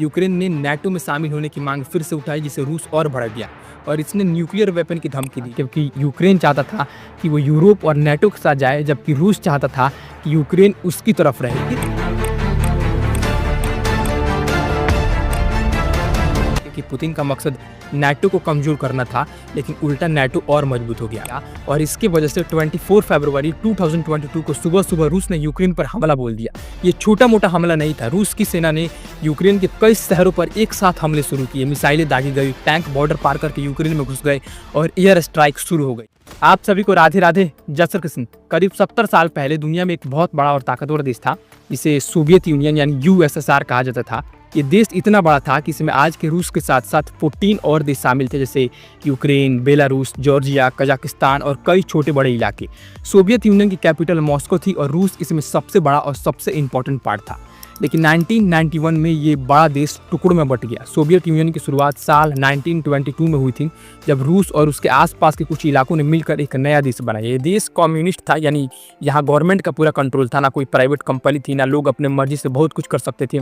Ukraine ने NATO में शामिल होने की मांग फिर से उठाई, जिससे रूस और भड़क गया और इसने न्यूक्लियर वेपन की धमकी दी, क्योंकि यूक्रेन चाहता था कि वो यूरोप और नाटो के साथ जाए, जबकि रूस चाहता था कि यूक्रेन उसकी तरफ रहे। कि पुतिन का मकसद नाटो को कमजोर करना था, लेकिन उल्टा नाटो और मजबूत हो गया और इसकी वजह से 24 फरवरी 2022 को सुबह सुबह रूस ने यूक्रेन पर हमला बोल दिया। ये छोटा मोटा हमला नहीं था। रूस की सेना ने यूक्रेन के कई शहरों पर एक साथ हमले शुरू किए, मिसाइलें दागी गई, टैंक बॉर्डर पार करके यूक्रेन में घुस गए और एयर स्ट्राइक शुरू हो गई। आप सभी को राधे राधे, जय श्री कृष्ण। करीब 70 साल पहले दुनिया में एक बहुत बड़ा और ताकतवर देश था, जिसे सोवियत यूनियन यानी यूएसएसआर कहा जाता था। ये देश इतना बड़ा था कि इसमें आज के रूस के साथ साथ 14 और देश शामिल थे, जैसे यूक्रेन, बेलारूस, जॉर्जिया, कजाकिस्तान और कई छोटे बड़े इलाके। सोवियत यूनियन की कैपिटल मॉस्को थी और रूस इसमें सबसे बड़ा और सबसे इम्पोर्टेंट पार्ट था। लेकिन 1991 में ये बड़ा देश टुकड़ों में बट गया। सोवियत यूनियन की शुरुआत साल 1922 में हुई थी, जब रूस और उसके आसपास के कुछ इलाकों ने मिलकर एक नया देश बनाया। ये देश कम्युनिस्ट था, यानी यहाँ गवर्नमेंट का पूरा कंट्रोल था, ना कोई प्राइवेट कंपनी थी, ना लोग अपने मर्जी से बहुत कुछ कर सकते थे।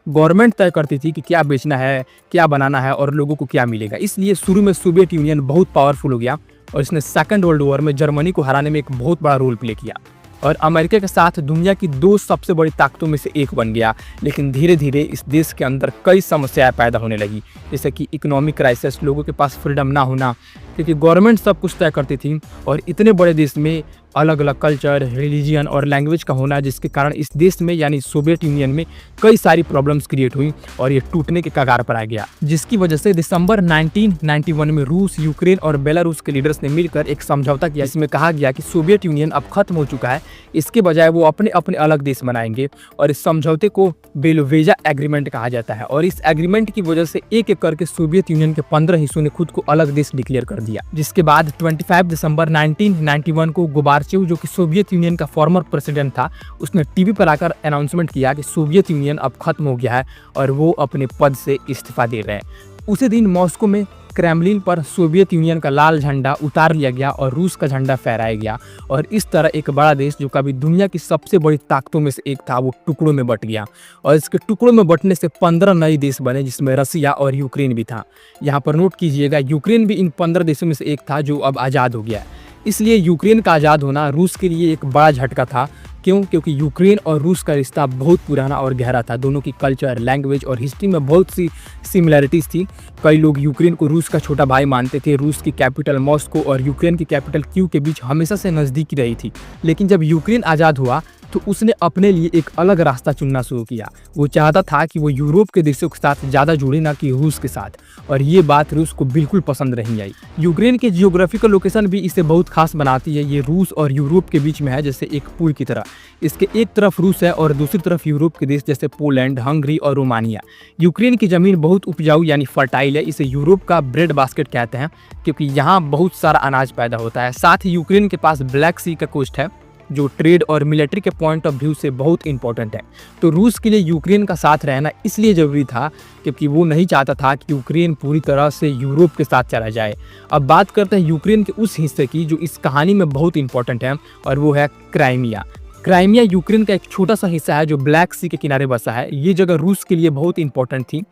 गवर्नमेंट तय करती थी कि क्या बेचना है, क्या बनाना है और लोगों को क्या मिलेगा। इसलिए शुरू में सोवियत यूनियन बहुत पावरफुल हो गया और इसने सेकेंड वर्ल्ड वॉर में जर्मनी को हराने में एक बहुत बड़ा रोल प्ले किया और अमेरिका के साथ दुनिया की 2 सबसे बड़ी ताकतों में से एक बन गया। लेकिन धीरे धीरे इस देश के अंदर कई समस्याएं पैदा होने लगी, जैसे कि इकोनॉमिक क्राइसिस, लोगों के पास फ्रीडम ना होना, क्योंकि गवर्नमेंट सब कुछ तय करती थी और इतने बड़े देश में अलग अलग कल्चर, रिलीजियन और लैंग्वेज का होना, जिसके कारण इस देश में यानी सोवियत यूनियन में कई सारी प्रॉब्लम्स क्रिएट हुई और ये टूटने के कगार पर आ गया। जिसकी वजह से दिसंबर 1991 में रूस, यूक्रेन और बेलारूस के लीडर्स ने मिलकर एक समझौता किया, जिसमें कहा गया कि सोवियत यूनियन अब खत्म हो चुका है, इसके बजाय वो अपने अपने अलग देश बनाएंगे और इस समझौते को बेलोवेजा एग्रीमेंट कहा जाता है। और इस एग्रीमेंट की वजह से एक एक करके सोवियत यूनियन के 15 हिस्सों ने खुद को अलग देश डिक्लेयर कर दिया। जिसके बाद 25 दिसंबर 1991 को गोबार्चेव, जो कि सोवियत यूनियन का फॉर्मर प्रेसिडेंट था, उसने टीवी पर आकर अनाउंसमेंट किया कि सोवियत यूनियन अब खत्म हो गया है और वो अपने पद से इस्तीफा दे रहे हैं। उसी दिन मॉस्को में क्रेमलिन पर सोवियत यूनियन का लाल झंडा उतार लिया गया और रूस का झंडा फहराया गया और इस तरह एक बड़ा देश, जो कभी दुनिया की सबसे बड़ी ताकतों में से एक था, वो टुकड़ों में बट गया। और इसके टुकड़ों में बटने से 15 नए देश बने, जिसमें रसिया और यूक्रेन भी था। यहाँ पर नोट कीजिएगा, यूक्रेन भी इन 15 देशों में से एक था जो अब आज़ाद हो गया। इसलिए यूक्रेन का आज़ाद होना रूस के लिए एक बड़ा झटका था। क्यों? क्योंकि यूक्रेन और रूस का रिश्ता बहुत पुराना और गहरा था। दोनों की कल्चर, लैंग्वेज और हिस्ट्री में बहुत सी सिमिलरिटीज़ थी। कई लोग यूक्रेन को रूस का छोटा भाई मानते थे। रूस की कैपिटल मॉस्को और यूक्रेन की कैपिटल कीव के बीच हमेशा से नज़दीकी रही थी। लेकिन जब यूक्रेन आज़ाद हुआ तो उसने अपने लिए एक अलग रास्ता चुनना शुरू किया। वो चाहता था कि वो यूरोप के देशों के साथ ज़्यादा जुड़े, ना कि रूस के साथ, और ये बात रूस को बिल्कुल पसंद नहीं आई। यूक्रेन के जियोग्राफिकल लोकेशन भी इसे बहुत खास बनाती है। ये रूस और यूरोप के बीच में है, जैसे एक पुल की तरह। इसके एक तरफ रूस है और दूसरी तरफ यूरोप के देश जैसे पोलैंड, हंगरी और रोमानिया। यूक्रेन की ज़मीन बहुत उपजाऊ यानी फर्टाइल है। इसे यूरोप का ब्रेड बास्केट कहते हैं, क्योंकि यहाँ बहुत सारा अनाज पैदा होता है। साथ ही यूक्रेन के पास ब्लैक सी का कोस्ट है, जो ट्रेड और मिलिट्री के पॉइंट ऑफ व्यू से बहुत इंपॉर्टेंट है। तो रूस के लिए यूक्रेन का साथ रहना इसलिए ज़रूरी था क्योंकि वो नहीं चाहता था कि यूक्रेन पूरी तरह से यूरोप के साथ चला जाए। अब बात करते हैं यूक्रेन के उस हिस्से की जो इस कहानी में बहुत इंपॉर्टेंट है, और वो है क्राइमिया। क्राइमिया यूक्रेन का एक छोटा सा हिस्सा है जो ब्लैक सी के किनारे बसा है। ये जगह रूस के लिए बहुत इंपॉर्टेंट थी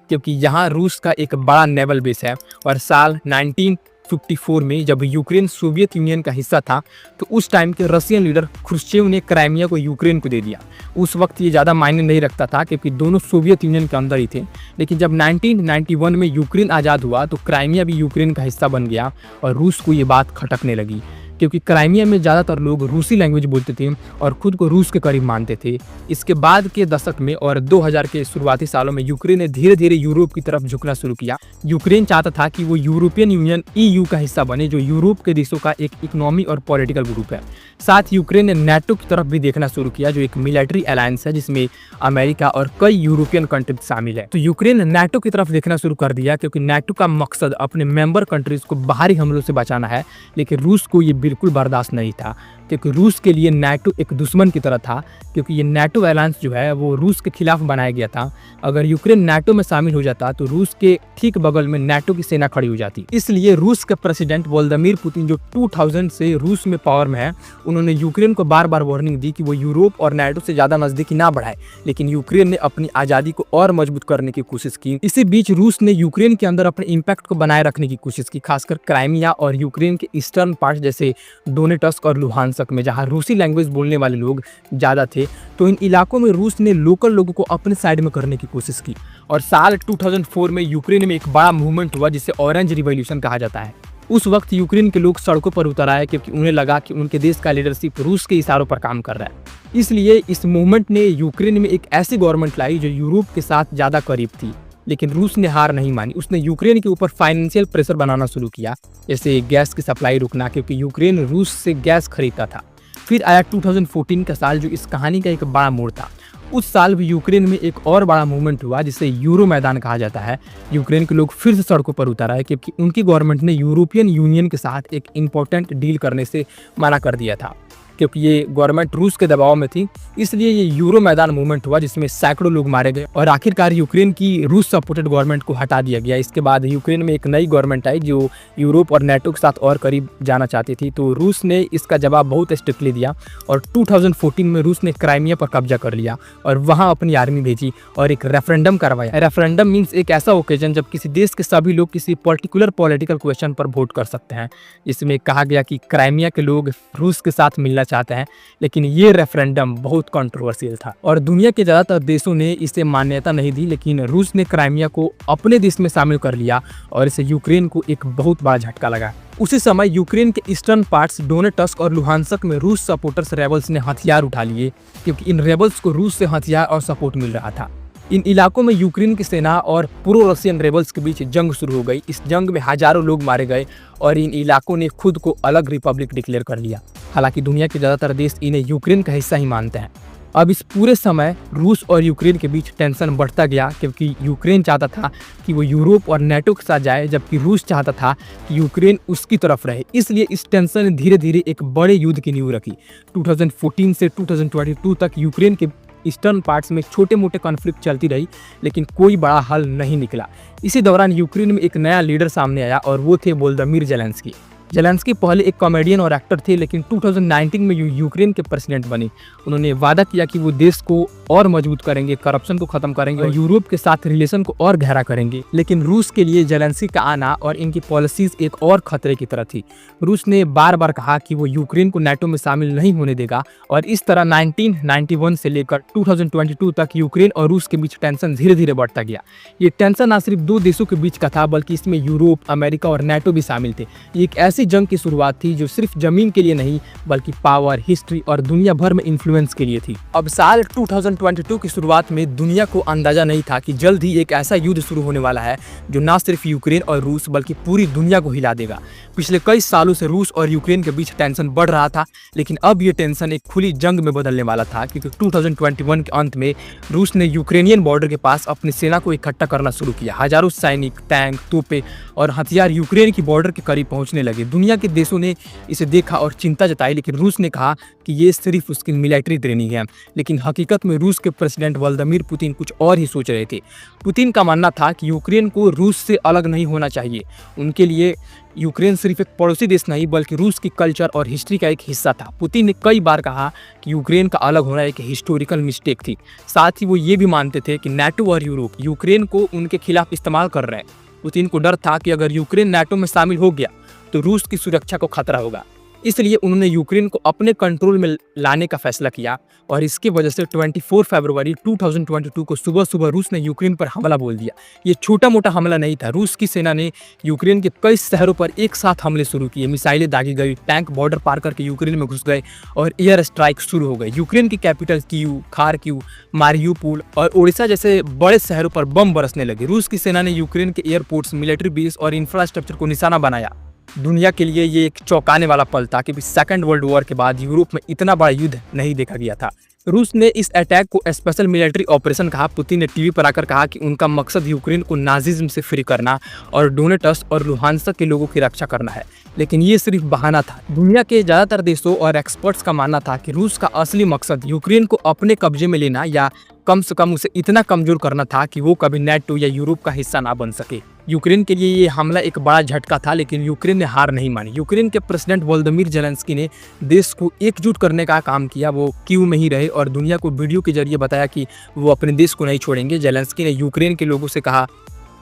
क्योंकि यहाँ रूस का एक बड़ा नेवल बेस है। और साल 1954 में जब यूक्रेन सोवियत यूनियन का हिस्सा था, तो उस टाइम के रशियन लीडर ख्रुश्चेव ने क्राइमिया को यूक्रेन को दे दिया। उस वक्त ये ज़्यादा मायने नहीं रखता था क्योंकि दोनों सोवियत यूनियन के अंदर ही थे। लेकिन जब 1991 में यूक्रेन आज़ाद हुआ तो क्राइमिया भी यूक्रेन का हिस्सा बन गया और रूस को ये बात खटकने लगी क्योंकि क्राइमिया में ज़्यादातर लोग रूसी लैंग्वेज बोलते थे और खुद को रूस के करीब मानते थे। इसके बाद के दशक में और 2000 के शुरुआती सालों में यूक्रेन ने धीरे धीरे यूरोप की तरफ झुकना शुरू किया। यूक्रेन चाहता था कि वो यूरोपियन यूनियन EU का हिस्सा बने, जो यूरोप के देशों का एक इकोनॉमी और पॉलिटिकल ग्रुप है। साथ यूक्रेन ने नाटो की तरफ भी देखना शुरू किया, जो एक मिलिट्री अलायंस है जिसमें अमेरिका और कई यूरोपियन कंट्रीज शामिल है। तो यूक्रेन ने नाटो की तरफ देखना शुरू कर दिया क्योंकि नाटो का मकसद अपने मेंबर कंट्रीज को बाहरी हमलों से बचाना है। लेकिन रूस को ये बिल्कुल बर्दाश्त नहीं था। क्योंकि रूस के लिए नाटो एक दुश्मन की तरह था, क्योंकि ये नाटो अलायंस जो है वो रूस के खिलाफ बनाया गया था। अगर यूक्रेन नाटो में शामिल हो जाता तो रूस के ठीक बगल में नाटो की सेना खड़ी हो जाती। इसलिए रूस के प्रेसिडेंट व्लादिमीर पुतिन जो 2000 से रूस में पावर में है, उन्होंने यूक्रेन को बार बार वार्निंग दी कि वो यूरोप और नाटो से ज्यादा नजदीकी ना बढ़ाए, लेकिन यूक्रेन ने अपनी आजादी को और मजबूत करने की कोशिश की। इसी बीच रूस ने यूक्रेन के अंदर अपने इम्पैक्ट को बनाए रखने की कोशिश की, खासकर क्राइमिया और यूक्रेन के ईस्टर्न पार्ट जैसे डोनेटस्क और लुहानस्क में, जहां रूसी लैंग्वेज बोलने वाले लोग ज़्यादा थे। तो इन इलाकों में रूस ने लोकल लोगों को अपने साइड में करने की कोशिश की। और साल 2004 में यूक्रेन में एक बड़ा मूवमेंट हुआ जिसे ऑरेंज रिवॉल्यूशन कहा जाता है। उस वक्त यूक्रेन के लोग सड़कों पर उतर आए क्योंकि उन्हें लगा कि उनके देश का लीडरशिप रूस के इशारों पर काम कर रहा है। इसलिए इस मूवमेंट ने यूक्रेन में एक ऐसी गवर्नमेंट लाई जो यूरोप के साथ ज़्यादा करीब थी। लेकिन रूस ने हार नहीं मानी, उसने यूक्रेन के ऊपर फाइनेंशियल प्रेशर बनाना शुरू किया, जैसे गैस की सप्लाई रुकना, क्योंकि यूक्रेन रूस से गैस खरीदता था। फिर आया 2014 का साल जो इस कहानी का एक बड़ा मोड़ था। उस साल भी यूक्रेन में एक और बड़ा मूवमेंट हुआ जिसे यूरो मैदान कहा जाता है। यूक्रेन के लोग फिर से सड़कों पर उतर आए क्योंकि उनकी गवर्नमेंट ने यूरोपियन यूनियन के साथ एक इम्पोर्टेंट डील करने से मना कर दिया था, क्योंकि ये गवर्नमेंट रूस के दबाव में थी। इसलिए ये यूरो मैदान मूवमेंट हुआ जिसमें सैकड़ों लोग मारे गए और आखिरकार यूक्रेन की रूस सपोर्टेड गवर्नमेंट को हटा दिया गया। इसके बाद यूक्रेन में एक नई गवर्नमेंट आई जो यूरोप और नाटो के साथ और करीब जाना चाहती थी। तो रूस ने इसका जवाब बहुत स्ट्रिक्टली दिया और 2014 में रूस ने क्राइमिया पर कब्जा कर लिया और वहाँ अपनी आर्मी भेजी और एक रेफरेंडम करवाया। रेफरेंडम मीन्स एक ऐसा ओकेजन जब किसी देश के सभी लोग किसी पर्टिकुलर पॉलिटिकल क्वेश्चन पर वोट कर सकते हैं। इसमें कहा गया कि क्राइमिया के लोग रूस के साथ मिलना चाहते हैं, लेकिन ये रेफरेंडम बहुत कंट्रोवर्शियल था और दुनिया के ज़्यादातर देशों ने इसे मान्यता नहीं दी। लेकिन रूस ने क्राइमिया को अपने देश में शामिल कर लिया और इसे यूक्रेन को एक बहुत बड़ा झटका लगा। उसी समय यूक्रेन के ईस्टर्न पार्ट्स डोनेटस्क और लुहानस्क में रूस सपोर्टर्स रेबल्स ने हथियार उठा लिए, क्योंकि इन रेबल्स को रूस से हथियार और सपोर्ट मिल रहा था। इन इलाकों में यूक्रेन की सेना और प्रो रशियन रेबल्स के बीच जंग शुरू हो गई। इस जंग में हजारों लोग मारे गए और इन इलाकों ने खुद को अलग रिपब्लिक डिक्लेयर कर लिया। हालांकि दुनिया के ज़्यादातर देश इन्हें यूक्रेन का हिस्सा ही मानते हैं। अब इस पूरे समय रूस और यूक्रेन के बीच टेंशन बढ़ता गया, क्योंकि यूक्रेन चाहता था कि वो यूरोप और नाटो के साथ जाए, जबकि रूस चाहता था कि यूक्रेन उसकी तरफ रहे। इसलिए इस टेंशन ने धीरे धीरे एक बड़े युद्ध की नींव रखी। 2014 से 2022 तक यूक्रेन के ईस्टर्न पार्ट्स में छोटे मोटे कॉन्फ्लिक्ट चलती रही, लेकिन कोई बड़ा हल नहीं निकला। इसी दौरान यूक्रेन में एक नया लीडर सामने आया और वो थे वोलोदिमीर ज़ेलेंस्की। ज़ेलेंस्की पहले एक कॉमेडियन और एक्टर थे, लेकिन 2019 में यूक्रेन के प्रेसिडेंट बने। उन्होंने वादा किया कि वो देश को और मजबूत करेंगे, करप्शन को खत्म करेंगे और यूरोप के साथ रिलेशन को और गहरा करेंगे। लेकिन रूस के लिए ज़ेलेंस्की का आना और इनकी पॉलिसीज एक और खतरे की तरह थी। रूस ने बार बार कहा कि वो यूक्रेन को नाटो में शामिल नहीं होने देगा और इस तरह 1991 से लेकर 2022 तक यूक्रेन और रूस के बीच टेंशन धीरे धीरे बढ़ता गया। ये टेंशन न सिर्फ दो देशों के बीच का था, बल्कि इसमें यूरोप, अमेरिका और नाटो भी शामिल थे। ये एक ऐसी जंग की शुरुआत थी जो सिर्फ जमीन के लिए नहीं, बल्कि पावर, हिस्ट्री और दुनिया भर में इन्फ्लुएंस के लिए थी। अब साल 2022 की शुरुआत में दुनिया को अंदाजा नहीं था कि जल्द ही एक ऐसा युद्ध शुरू होने वाला है जो न सिर्फ यूक्रेन और रूस बल्कि पूरी दुनिया को हिला देगा। पिछले कई सालों से रूस और यूक्रेन के बीच टेंशन बढ़ रहा था, लेकिन अब ये टेंशन एक खुली जंग में बदलने वाला था, क्योंकि 2021 के अंत में रूस ने यूक्रेनियन बॉर्डर के पास अपनी सेना को इकट्ठा करना शुरू किया। हजारों सैनिक, टैंक, तोपें और हथियार यूक्रेन की बॉर्डर के करीब पहुंचने लगे। दुनिया के देशों ने इसे देखा और चिंता जताई, लेकिन रूस ने कहा कि ये सिर्फ उसकी मिलिट्री ट्रेनिंग है। लेकिन हकीकत में रूस के प्रेसिडेंट व्लादिमीर पुतिन कुछ और ही सोच रहे थे। पुतिन का मानना था कि यूक्रेन को रूस से अलग नहीं होना चाहिए। उनके लिए यूक्रेन सिर्फ एक पड़ोसी देश नहीं, बल्कि रूस की कल्चर और हिस्ट्री का एक हिस्सा था। पुतिन ने कई बार कहा कि यूक्रेन का अलग होना एक हिस्टोरिकल मिस्टेक थी। साथ ही वो ये भी मानते थे कि नाटो और यूरोप यूक्रेन को उनके खिलाफ इस्तेमाल कर रहे हैं। पुतिन को डर था कि अगर यूक्रेन नाटो में शामिल हो गया तो रूस की सुरक्षा को खतरा होगा। इसलिए उन्होंने यूक्रेन को अपने कंट्रोल में लाने का फैसला किया और इसकी वजह से 24 फरवरी 2022 को सुबह सुबह रूस ने यूक्रेन पर हमला बोल दिया। ये छोटा मोटा हमला नहीं था। रूस की सेना ने यूक्रेन के कई शहरों पर एक साथ हमले शुरू किए। मिसाइलें दागी गई, टैंक बॉर्डर पार करके यूक्रेन में घुस गए और एयर स्ट्राइक शुरू हो गए। यूक्रेन की कैपिटल कीव, खारकिव, मारियुपोल और ओडिशा जैसे बड़े शहरों पर बम बरसने लगे। रूस की सेना ने यूक्रेन के एयरपोर्ट्स, मिलिट्री बेस और इंफ्रास्ट्रक्चर को निशाना बनाया। दुनिया के लिए ये एक चौंकाने वाला पल था, क्योंकि सेकेंड वर्ल्ड वॉर के बाद यूरोप में इतना बड़ा युद्ध नहीं देखा गया था। रूस ने इस अटैक को स्पेशल मिलिट्री ऑपरेशन कहा। पुतिन ने टीवी पर आकर कहा कि उनका मकसद यूक्रेन को नाजिज्म से फ्री करना और डोनेटस्क और लुहांस्क के लोगों की रक्षा करना है, लेकिन ये सिर्फ बहाना था। दुनिया के ज़्यादातर देशों और एक्सपर्ट्स का मानना था कि रूस का असली मकसद यूक्रेन को अपने कब्जे में लेना या कम से कम उसे इतना कमजोर करना था कि वो कभी नेटो या यूरोप का हिस्सा ना बन सके। यूक्रेन के लिए ये हमला एक बड़ा झटका था, लेकिन यूक्रेन ने हार नहीं मानी। यूक्रेन के प्रेसिडेंट वोलोदिमीर ज़ेलेंस्की ने देश को एकजुट करने का काम किया। वो कीव में ही रहे और दुनिया को वीडियो के जरिए बताया कि वो अपने देश को नहीं छोड़ेंगे। ज़ेलेंस्की ने यूक्रेन के लोगों से कहा,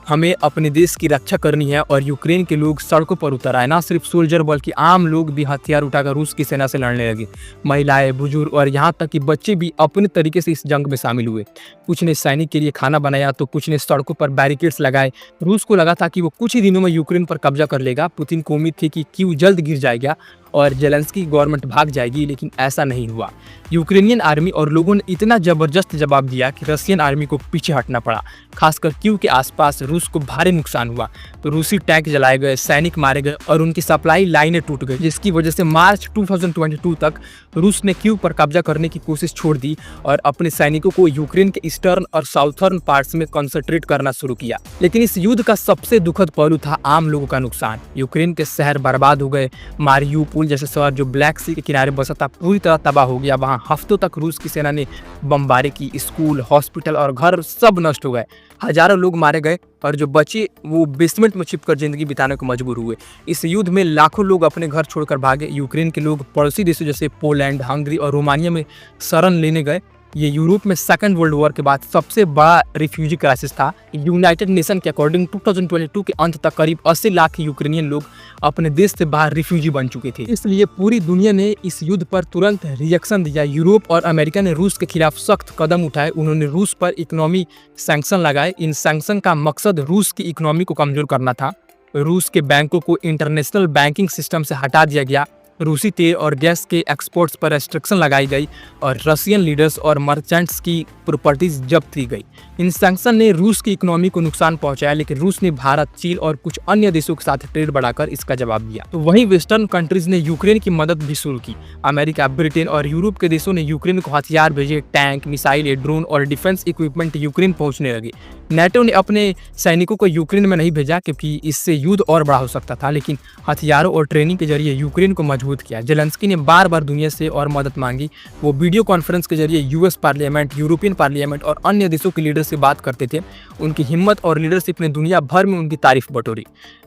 हमें अपने देश की रक्षा करनी है, और यूक्रेन के लोग सड़कों पर उतर आए। ना सिर्फ सोल्जर बल्कि आम लोग भी हथियार उठाकर रूस की सेना से लड़ने लगे। महिलाएं, बुजुर्ग और यहाँ तक कि बच्चे भी अपने तरीके से इस जंग में शामिल हुए। कुछ ने सैनिक के लिए खाना बनाया तो कुछ ने सड़कों पर बैरिकेड्स लगाए। रूस को लगा था कि वो कुछ ही दिनों में यूक्रेन पर कब्जा कर लेगा। पुतिन को उम्मीद थी कि कीव जल्द गिर जाएगा और ज़ेलेंस्की की गवर्नमेंट भाग जाएगी, लेकिन ऐसा नहीं हुआ। यूक्रेनियन आर्मी और लोगों ने इतना ज़बरदस्त जवाब दिया कि रशियन आर्मी को पीछे हटना पड़ा। खासकर कीव के आसपास रूस को भारी नुकसान हुआ। तो रूसी टैंक जलाए गए, सैनिक मारे गए और उनकी सप्लाई लाइनें टूट गई, जिसकी वजह से मार्च 2022 तक रूस ने कीव पर कब्जा करने की कोशिश छोड़ दी और अपने सैनिकों को यूक्रेन के ईस्टर्न और साउथर्न पार्ट्स में कंसंट्रेट करना शुरू किया। लेकिन इस युद्ध का सबसे दुखद पहलू था आम लोगों का नुकसान। यूक्रेन के शहर बर्बाद हो गए। मारियूपोल जैसे शहर जो ब्लैक सी के किनारे बसा था पूरी तरह तबाह हो गया। वहां हफ्तों तक रूस की सेना ने बमबारी की। स्कूल, हॉस्पिटल और घर सब नष्ट हो गए। हजारों लोग मारे गए और जो बचे वो बेसमेंट में छिपकर जिंदगी बिताने को मजबूर हुए। इस युद्ध में लाखों लोग अपने घर छोड़कर भागे। यूक्रेन के लोग पड़ोसी देशों जैसे पोलैंड, हंगरी और रोमानिया में शरण लेने गए। ये यूरोप में सेकंड वर्ल्ड वॉर के बाद सबसे बड़ा रिफ्यूजी क्राइसिस था। यूनाइटेड नेशन के अकॉर्डिंग 2022 के अंत तक करीब 80 लाख यूक्रेनियन लोग अपने देश से बाहर रिफ्यूजी बन चुके थे। इसलिए पूरी दुनिया ने इस युद्ध पर तुरंत रिएक्शन दिया। यूरोप और अमेरिका ने रूस के खिलाफ सख्त कदम उठाए। उन्होंने रूस पर इकोनॉमी सैंक्शन लगाए। इन सैंक्शन का मकसद रूस की इकोनॉमी को कमजोर करना था। रूस के बैंकों को इंटरनेशनल बैंकिंग सिस्टम से हटा दिया गया। रूसी तेल और गैस के एक्सपोर्ट्स पर रेस्ट्रिक्शन लगाई गई और रशियन लीडर्स और मर्चेंट्स की प्रॉपर्टीज जब्त की गई। इन सैंक्शन ने रूस की इकोनॉमी को नुकसान पहुंचाया, लेकिन रूस ने भारत, चीन और कुछ अन्य देशों के साथ ट्रेड बढ़ाकर इसका जवाब दिया। तो वहीं वेस्टर्न कंट्रीज ने यूक्रेन की मदद भी शुरू की। अमेरिका, ब्रिटेन और यूरोप के देशों ने यूक्रेन को हथियार भेजे। टैंक, मिसाइल, ड्रोन और डिफेंस इक्विपमेंट यूक्रेन पहुंचने लगे। नेटो ने अपने सैनिकों को यूक्रेन में नहीं भेजा क्योंकि इससे युद्ध और बड़ा हो सकता था, लेकिन हथियारों और ट्रेनिंग के जरिए यूक्रेन को मजबूत किया। ज़ेलेंस्की ने बार बार दुनिया से और मदद मांगी। वो वीडियो कॉन्फ्रेंस के जरिए यूएस पार्लियामेंट, यूरोपियन पार्लियामेंट और अन्य देशों के लीडर से बात करते थे। उनकी हिम्मत और लीडरशिप ने दुनिया भर में उनकी तारीफ बटोरी।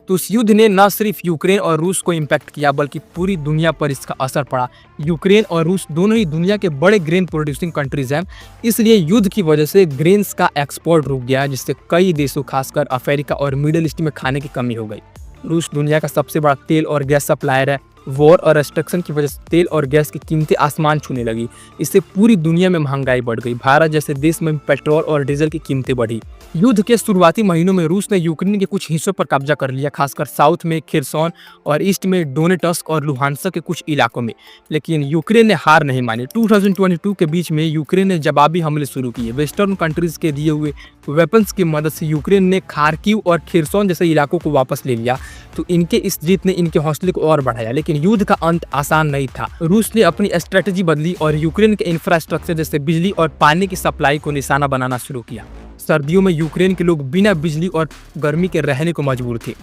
तो इस युद्ध ने न सिर्फ यूक्रेन और रूस को इम्पैक्ट किया बल्कि पूरी दुनिया पर इसका असर पड़ा। यूक्रेन और रूस दोनों ही दुनिया के बड़े ग्रेन प्रोड्यूसिंग कंट्रीज हैं, इसलिए युद्ध की वजह से ग्रेन्स का एक्सपोर्ट रुक गया, जिससे कई देशों खासकर अफ्रीका और मिडिल ईस्ट में खाने की कमी हो गई। रूस दुनिया का सबसे बड़ा तेल और गैस सप्लायर है। वॉर और रेस्ट्रिक्शन की वजह से तेल और गैस की कीमतें आसमान छूने लगी। इससे पूरी दुनिया में महंगाई बढ़ गई। भारत जैसे देश में पेट्रोल और डीजल की कीमतें बढ़ी। युद्ध के शुरुआती महीनों में रूस ने यूक्रेन के कुछ हिस्सों पर कब्जा कर लिया, खासकर साउथ में खिरसोन और ईस्ट में डोनेटस्क और लुहांस्क के कुछ इलाकों में। लेकिन यूक्रेन ने हार नहीं मानी। 2022 के बीच में यूक्रेन ने जवाबी हमले शुरू किए। वेस्टर्न कंट्रीज के दिए हुए वेपन्स की मदद से यूक्रेन ने खार्किव और खिरसोन जैसे इलाकों को वापस ले लिया। तो इनके इस जीत ने इनके हौसले को और बढ़ाया, लेकिन युद्ध का अंत आसान नहीं था। रूस ने अपनी स्ट्रेटजी बदली और यूक्रेन के इंफ्रास्ट्रक्चर जैसे बिजली और पानी की सप्लाई को निशाना बनाना शुरू किया। सर्दियों में यूक्रेन के लोग बिना बिजली और गर्मी के रहने को मजबूर थे।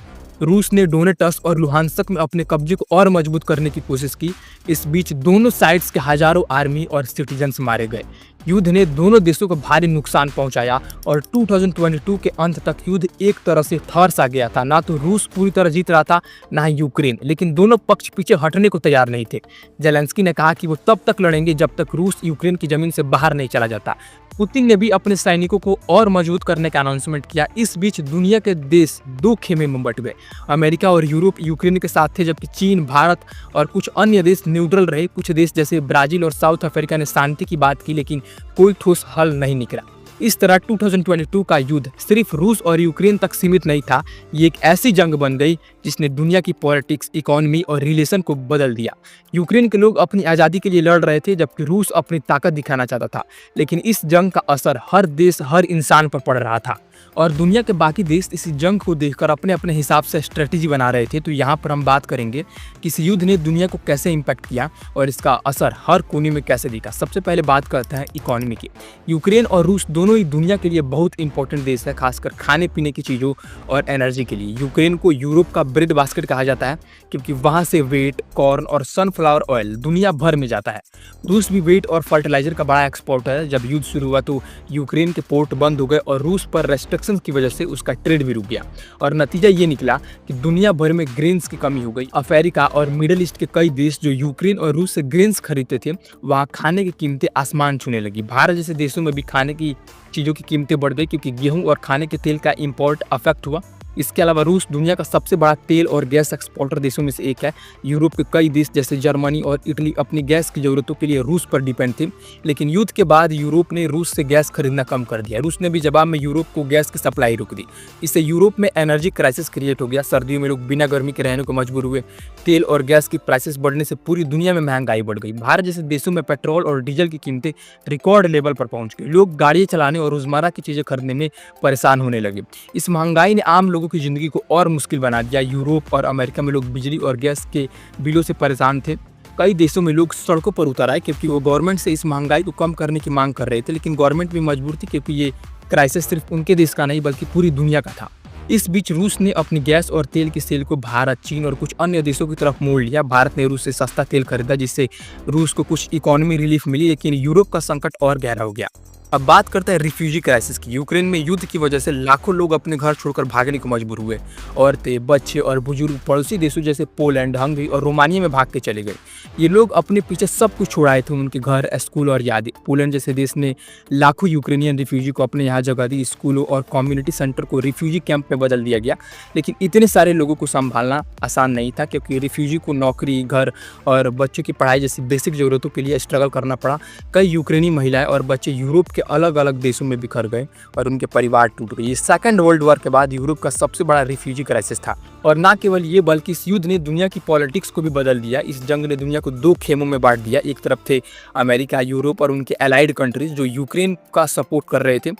रूस ने डोनेटस्क और लुहांस्क में अपने कब्जे को और मजबूत करने की कोशिश की। इस बीच दोनों साइड्स के हजारों आर्मी और सिटीजन्स मारे गए। युद्ध ने दोनों देशों को भारी नुकसान पहुंचाया और 2022 के अंत तक युद्ध एक तरह से थर सा गया था। ना तो रूस पूरी तरह जीत रहा था, ना ही यूक्रेन, लेकिन दोनों पक्ष पीछे हटने को तैयार नहीं थे। ज़ेलेंस्की ने कहा कि वो तब तक लड़ेंगे जब तक रूस यूक्रेन की जमीन से बाहर नहीं चला जाता। पुतिन ने भी अपने सैनिकों को और मजबूत करने का अनाउंसमेंट किया। इस बीच दुनिया के देश दो खेमे में बंट गए। अमेरिका और यूरोप यूक्रेन के साथ थे, जबकि चीन, भारत और कुछ अन्य देश न्यूट्रल रहे। कुछ देश जैसे ब्राजील और साउथ अफ्रीका ने शांति की बात की, लेकिन कोई ठोस हल नहीं निकला। इस तरह 2022 का युद्ध सिर्फ रूस और यूक्रेन तक सीमित नहीं था। ये एक ऐसी जंग बन गई जिसने दुनिया की पॉलिटिक्स, इकोनॉमी और रिलेशन को बदल दिया। यूक्रेन के लोग अपनी आज़ादी के लिए लड़ रहे थे, जबकि रूस अपनी ताकत दिखाना चाहता था। लेकिन इस जंग का असर हर देश, हर इंसान पर पड़ रहा था। और दुनिया के बाकी देश इस जंग को देखकर अपने अपने हिसाब से स्ट्रेटेजी बना रहे थे। तो यहाँ पर हम बात करेंगे कि इस युद्ध ने दुनिया को कैसे इम्पैक्ट किया और इसका असर हर कोने में कैसे दिखा। सबसे पहले बात करते हैं इकोनॉमी की। यूक्रेन और रूस दोनों ही दुनिया के लिए बहुत इंपॉर्टेंट देश है, खासकर खाने पीने की चीज़ों और एनर्जी के लिए। यूक्रेन को यूरोप का ब्रेड बास्केट कहा जाता है क्योंकि वहाँ से वेट, कॉर्न और सनफ्लावर ऑयल दुनिया भर में जाता है। रूस भी वेट और फर्टिलाइजर का बड़ा एक्सपोर्टर है। जब युद्ध शुरू हुआ तो यूक्रेन के पोर्ट बंद हो गए और रूस पर रेस्ट्रिक्शंस की वजह से उसका ट्रेड भी रुक गया और नतीजा ये निकला कि दुनिया भर में ग्रेन्स की कमी हो गई। अफ्रीका और मिडिल ईस्ट के कई देश जो यूक्रेन और रूस से ग्रेन्स खरीदते थे, वहाँ खाने की कीमतें आसमान छूने लगी। भारत जैसे देशों में भी खाने की चीज़ों की कीमतें बढ़ गई क्योंकि गेहूं और खाने के तेल का इंपोर्ट अफेक्ट हुआ। इसके अलावा रूस दुनिया का सबसे बड़ा तेल और गैस एक्सपोर्टर देशों में से एक है। यूरोप के कई देश जैसे जर्मनी और इटली अपनी गैस की ज़रूरतों के लिए रूस पर डिपेंड थे, लेकिन युद्ध के बाद यूरोप ने रूस से गैस खरीदना कम कर दिया। रूस ने भी जवाब में यूरोप को गैस की सप्लाई रोक दी। इससे यूरोप में एनर्जी क्राइसिस क्रिएट हो गया। सर्दियों में लोग बिना गर्मी के रहने को मजबूर हुए। तेल और गैस की प्राइसेस बढ़ने से पूरी दुनिया में महंगाई बढ़ गई। भारत जैसे देशों में पेट्रोल और डीजल की कीमतें रिकॉर्ड लेवल पर पहुंच गई। लोग गाड़ियाँ चलाने और रोजमर्रा की चीज़ें खरीदने में परेशान होने लगे। इस महंगाई ने आम लोगों की जिंदगी को और मुश्किल बना दिया। यूरोप और अमेरिका में लोग बिजली और गैस के बिलों से परेशान थे। कई देशों में लोग सड़कों पर उतर आए क्योंकि वो गवर्नमेंट से इस महंगाई को कम करने की मांग कर रहे थे, लेकिन गवर्नमेंट भी मजबूर थी क्योंकि ये क्राइसिस सिर्फ उनके देश का नहीं बल्कि पूरी दुनिया का था। इस बीच रूस ने अपनी गैस और तेल की सेल को भारत, चीन और कुछ अन्य देशों की तरफ मोड़ लिया। भारत ने रूस से सस्ता तेल खरीदा जिससे रूस को कुछ इकोनॉमी रिलीफ मिली, लेकिन यूरोप का संकट और गहरा हो गया। अब बात करते हैं रिफ्यूजी क्राइसिस की। यूक्रेन में युद्ध की वजह से लाखों लोग अपने घर छोड़कर भागने को मजबूर हुए। औरतें, बच्चे और बुजुर्ग पड़ोसी देशों जैसे पोलैंड, हंगरी और रोमानिया में भाग के चले गए। ये लोग अपने पीछे सब कुछ छोड़ाए थे, उनके घर, स्कूल और यादें। पोलैंड जैसे देश ने लाखों यूक्रेनियन रिफ्यूजी को अपने यहाँ जगह दी। स्कूलों और कम्युनिटी सेंटर को रिफ्यूजी कैंप में बदल दिया गया, लेकिन इतने सारे लोगों को संभालना आसान नहीं था क्योंकि रिफ्यूजी को नौकरी, घर और बच्चों की पढ़ाई जैसी बेसिक ज़रूरतों के लिए स्ट्रगल करना पड़ा। कई यूक्रेनी महिलाएं और बच्चे यूरोप के अलग अलग देशों में बिखर गए और उनके परिवार टूट गए। ये सेकेंड वर्ल्ड वॉर के बाद यूरोप का सबसे बड़ा रिफ्यूजी क्राइसिस था। और ना केवल ये बल्कि इस युद्ध ने दुनिया की पॉलिटिक्स को भी बदल दिया। इस जंग ने दुनिया को दो खेमों में बांट दिया। एक तरफ थे अमेरिका, यूरोप और उनके एलाइड कंट्रीज जो यूक्रेन का सपोर्ट कर रहे थे,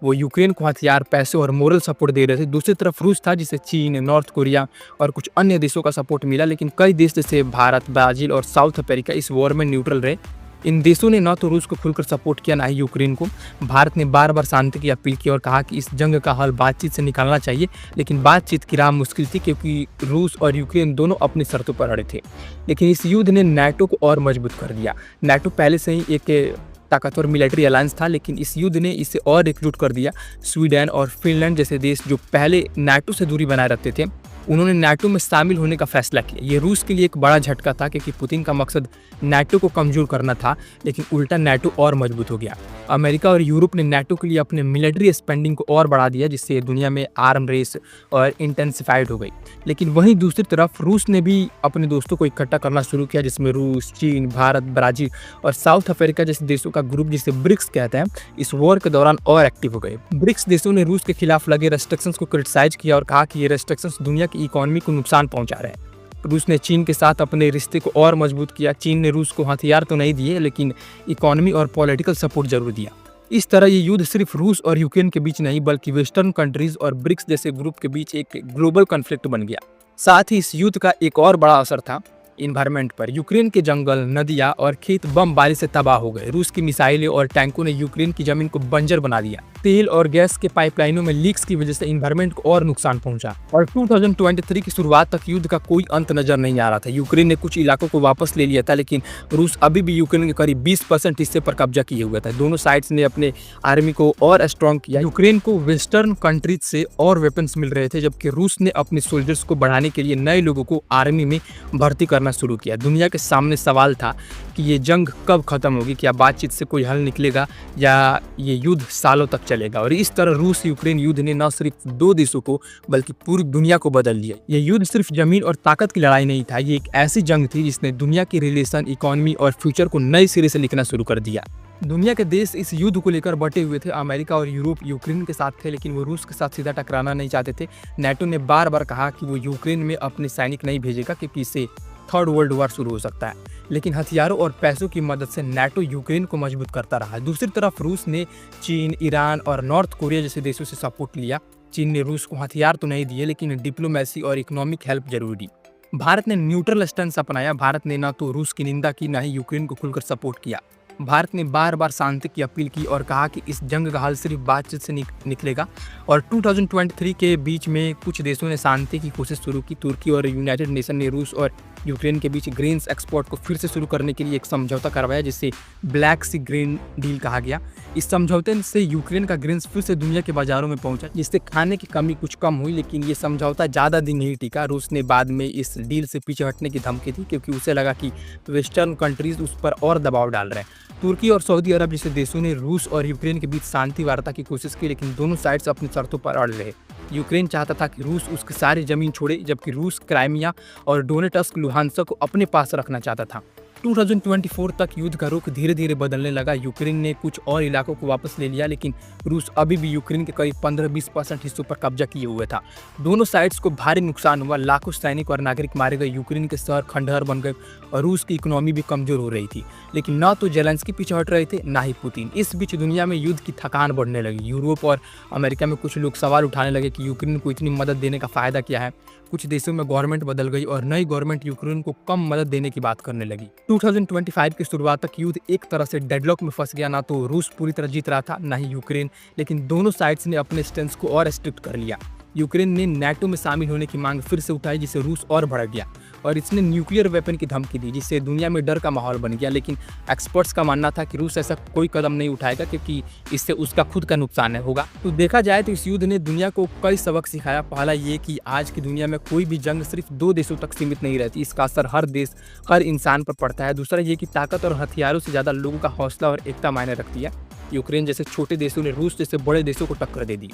वो यूक्रेन को हथियार, पैसे और मोरल सपोर्ट दे रहे थे। दूसरी तरफ रूस था जिसे चीन, नॉर्थ कोरिया और कुछ अन्य देशों का सपोर्ट मिला, लेकिन कई देश जैसे भारत, ब्राजील और साउथ अफ्रीका इस वॉर में न्यूट्रल रहे। इन देशों ने न तो रूस को खुलकर सपोर्ट किया ना ही यूक्रेन को। भारत ने बार बार शांति की अपील की और कहा कि इस जंग का हल बातचीत से निकालना चाहिए, लेकिन बातचीत की राह मुश्किल थी क्योंकि रूस और यूक्रेन दोनों अपनी शर्तों पर अड़े थे। लेकिन इस युद्ध ने नाटो को और मजबूत कर दिया। नाटो पहले से ही एक ताकतवर मिलिट्री अलायंस था, लेकिन इस युद्ध ने इसे और रिक्रूट कर दिया। स्वीडन और फिनलैंड जैसे देश जो पहले नाटो से दूरी बनाए रखते थे, उन्होंने नाटो में शामिल होने का फैसला किया। ये रूस के लिए एक बड़ा झटका था क्योंकि पुतिन का मकसद नाटो को कमजोर करना था, लेकिन उल्टा नाटो और मजबूत हो गया। अमेरिका और यूरोप ने नाटो के लिए अपने मिलिट्री स्पेंडिंग को और बढ़ा दिया, जिससे दुनिया में आर्म रेस और इंटेंसिफाइड हो गई। लेकिन वहीं दूसरी तरफ रूस ने भी अपने दोस्तों को इकट्ठा करना शुरू किया, जिसमें रूस, चीन, भारत, ब्राजील और साउथ अफ्रीका जैसे देशों का ग्रुप, जिसे ब्रिक्स कहते हैं, इस वॉर के दौरान और एक्टिव हो गए। ब्रिक्स देशों ने रूस के खिलाफ लगे रेस्ट्रिक्शंस को क्रिटिसाइज किया और कहा कि ये रेस्ट्रिक्शंस दुनिया की इकोनॉमी को नुकसान पहुंचा रहे हैं। रूस ने चीन के साथ अपने रिश्ते को और मजबूत किया। चीन ने रूस को हथियार तो नहीं दिए, लेकिन इकोनॉमी और पॉलिटिकल सपोर्ट जरूर दिया। इस तरह ये युद्ध सिर्फ रूस और यूक्रेन के बीच नहीं बल्कि वेस्टर्न कंट्रीज और ब्रिक्स जैसे ग्रुप के बीच एक ग्लोबल कॉन्फ्लिक्ट बन गया। साथ ही इस युद्ध का एक और बड़ा असर था इन्वायरमेंट पर। यूक्रेन के जंगल, नदियां और खेत बमबारी से तबाह हो गए। रूस की मिसाइलें और टैंकों ने यूक्रेन की जमीन को बंजर बना दिया। तेल और गैस के पाइपलाइनों में लीक्स की वजह से इन्वायरमेंट को और नुकसान पहुंचा और 2023 की शुरुआत तक युद्ध का कोई अंत नजर नहीं आ रहा था। यूक्रेन ने कुछ इलाकों को वापस ले लिया था, लेकिन रूस अभी भी यूक्रेन के करीब 20% हिस्से पर कब्जा किए हुआ था। दोनों साइड्स ने अपने आर्मी को और स्ट्रॉन्ग किया। यूक्रेन को वेस्टर्न कंट्रीज से और वेपन्स मिल रहे थे, जबकि रूस ने अपने सोल्जर्स को बढ़ाने के लिए नए लोगों को आर्मी में भर्ती करना शुरू किया। दुनिया के सामने सवाल था कि ये जंग कब खत्म होगी, क्या बातचीत से कोई हल निकलेगा या ये युद्ध सालों तक चलेगा। और इस तरह रूस यूक्रेन युद्ध ने न सिर्फ दो देशों को बल्कि पूरी दुनिया को बदल दिया। ये युद्ध सिर्फ जमीन और ताकत की लड़ाई नहीं था, ये एक ऐसी जंग थी जिसने दुनिया की रिलेशन, इकोनॉमी और फ्यूचर को नए सिरे से लिखना शुरू कर दिया। दुनिया के देश इस युद्ध को लेकर बटे हुए थे। अमेरिका और यूरोप यूक्रेन के साथ थे, लेकिन वो रूस के साथ सीधा टकराना नहीं चाहते थे। नाटो ने बार बार कहा कि वो यूक्रेन में अपने सैनिक नहीं भेजेगा क्योंकि इससे थर्ड वर्ल्ड वॉर शुरू हो सकता है। लेकिन हथियारों और पैसों की मदद से नाटो यूक्रेन को मजबूत करता रहा। दूसरी तरफ रूस ने चीन, ईरान और नॉर्थ कोरिया जैसे देशों से सपोर्ट लिया। चीन ने रूस को हथियार तो नहीं दिए, लेकिन डिप्लोमेसी और इकोनॉमिक हेल्प जरूर दी। भारत ने न्यूट्रल स्टैंस अपनाया। भारत ने ना तो रूस की निंदा की, ना ही यूक्रेन को खुलकर सपोर्ट किया। भारत ने बार बार शांति की अपील की और कहा कि इस जंग का हल सिर्फ बातचीत से निकलेगा। और 2023 के बीच में कुछ देशों ने शांति की कोशिश शुरू की। तुर्की और यूनाइटेड नेशन ने रूस और यूक्रेन के बीच ग्रेन्स एक्सपोर्ट को फिर से शुरू करने के लिए एक समझौता करवाया, जिसे ब्लैक सी ग्रेन डील कहा गया। इस समझौते से यूक्रेन का ग्रेन्स फिर से दुनिया के बाजारों में पहुंचा, जिससे खाने की कमी कुछ कम हुई। लेकिन ये समझौता ज़्यादा दिन नहीं टिका। रूस ने बाद में इस डील से पीछे हटने की धमकी दी, क्योंकि उसे लगा कि वेस्टर्न कंट्रीज उस पर और दबाव डाल रहे हैं। तुर्की और सऊदी अरब जैसे देशों ने रूस और यूक्रेन के बीच शांति वार्ता की कोशिश की, लेकिन दोनों साइड्स अपनी शर्तों पर अड़ रहे। यूक्रेन चाहता था कि रूस उसकी सारी जमीन छोड़े, जबकि रूस क्राइमिया और डोनेटस्क लुहांस्क को अपने पास रखना चाहता था। 2024 तक युद्ध का रुख धीरे धीरे बदलने लगा। यूक्रेन ने कुछ और इलाकों को वापस ले लिया, लेकिन रूस अभी भी यूक्रेन के करीब 15-20% हिस्सों पर कब्जा किए हुए था। दोनों साइड्स को भारी नुकसान हुआ। लाखों सैनिक और नागरिक मारे गए। यूक्रेन के शहर खंडहर बन गए और रूस की इकोनॉमी भी कमजोर हो रही थी। लेकिन न तो जेलेंस्की पीछे हट रहे थे, ना ही पुतिन। इस बीच दुनिया में युद्ध की थकान बढ़ने लगी। यूरोप और अमेरिका में कुछ लोग सवाल उठाने लगे कि यूक्रेन को इतनी मदद देने का फायदा क्या है। कुछ देशों में गवर्नमेंट बदल गई और नई गवर्नमेंट यूक्रेन को कम मदद देने की बात करने लगी। 2025 की शुरुआत तक युद्ध एक तरह से डेडलॉक में फंस गया। ना तो रूस पूरी तरह जीत रहा था, ना ही यूक्रेन, लेकिन दोनों साइड्स ने अपने स्टेंस को और स्ट्रिक्ट कर लिया। यूक्रेन ने नाटो में शामिल होने की मांग फिर से उठाई, जिससे रूस और भड़क गया और इसने न्यूक्लियर वेपन की धमकी दी, जिससे दुनिया में डर का माहौल बन गया। लेकिन एक्सपर्ट्स का मानना था कि रूस ऐसा कोई कदम नहीं उठाएगा, क्योंकि इससे उसका खुद का नुकसान होगा। तो देखा जाए तो इस युद्ध ने दुनिया को कई सबक सिखाया। पहला ये कि आज की दुनिया में कोई भी जंग सिर्फ 2 देशों तक सीमित नहीं रहती, इसका असर हर देश, हर इंसान पर पड़ता है। दूसरा ये कि ताकत और हथियारों से ज़्यादा लोगों का हौसला और एकता मायने रखती है। यूक्रेन जैसे छोटे देशों ने रूस जैसे बड़े देशों को टक्कर दे दी,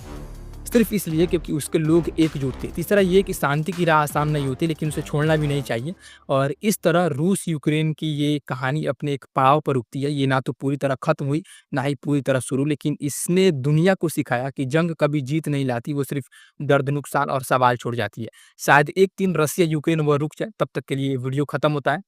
सिर्फ इसलिए क्योंकि उसके लोग एकजुट थे। तीसरा ये कि शांति की राह आसान नहीं होती, लेकिन उसे छोड़ना भी नहीं चाहिए। और इस तरह रूस यूक्रेन की ये कहानी अपने एक पड़ाव पर रुकती है। ये ना तो पूरी तरह खत्म हुई, ना ही पूरी तरह शुरू, लेकिन इसने दुनिया को सिखाया कि जंग कभी जीत नहीं लाती, वो सिर्फ दर्द, नुकसान और सवाल छोड़ जाती है। शायद एक दिन रसिया यूक्रेन वॉर रुक जाए। तब तक के लिए वीडियो खत्म होता है।